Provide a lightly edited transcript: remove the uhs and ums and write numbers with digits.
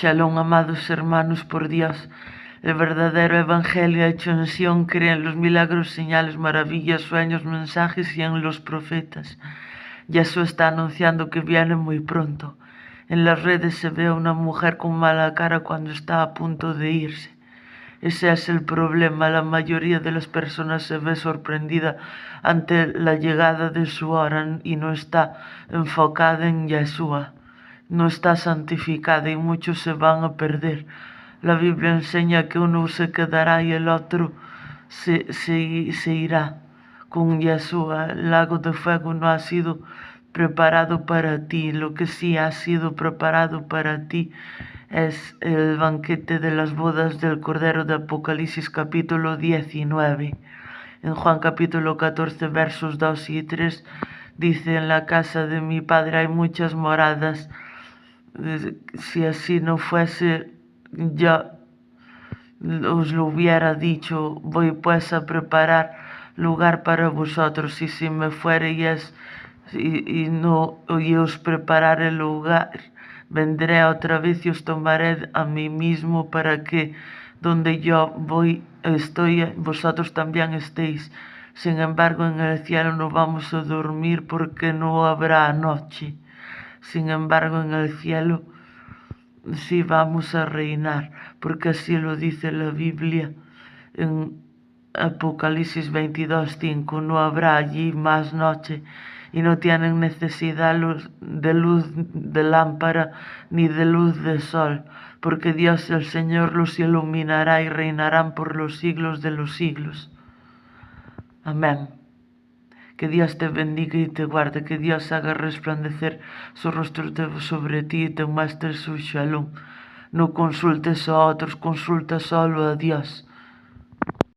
Shalom, amados hermanos por Dios. El verdadero evangelio hecho en Sion cree en los milagros, señales, maravillas, sueños, mensajes y en los profetas. Jesús está anunciando que viene muy pronto. En las redes se ve a una mujer con mala cara cuando está a punto de irse. Ese es el problema. La mayoría de las personas se ve sorprendida ante la llegada de su hora y no está enfocada en Yeshua. No está santificada y muchos se van a perder. La Biblia enseña que uno se quedará y el otro se irá con Yeshua. El lago de fuego no ha sido preparado para ti. Lo que sí ha sido preparado para ti es el banquete de las bodas del Cordero de Apocalipsis capítulo 19. En Juan capítulo 14 versos 2 y 3 dice: en la casa de mi Padre hay muchas moradas. Si así no fuese, ya os lo hubiera dicho. Voy pues a preparar lugar para vosotros, y si me fuereis y os prepararé lugar, vendré otra vez y os tomaré a mí mismo, para que donde yo voy estoy, vosotros también estéis. Sin embargo, en el cielo no vamos a dormir, porque no habrá noche. Sin embargo, en el cielo sí vamos a reinar, porque así lo dice la Biblia en Apocalipsis 22:5. No habrá allí más noche, y no tienen necesidad de luz de lámpara ni de luz de sol, porque Dios el Señor los iluminará y reinarán por los siglos de los siglos. Amén. Que Dios te bendiga y te guarde, que Dios haga resplandecer su rostro sobre ti y te muestre su shalom. No consultes a otros, consulta solo a Dios.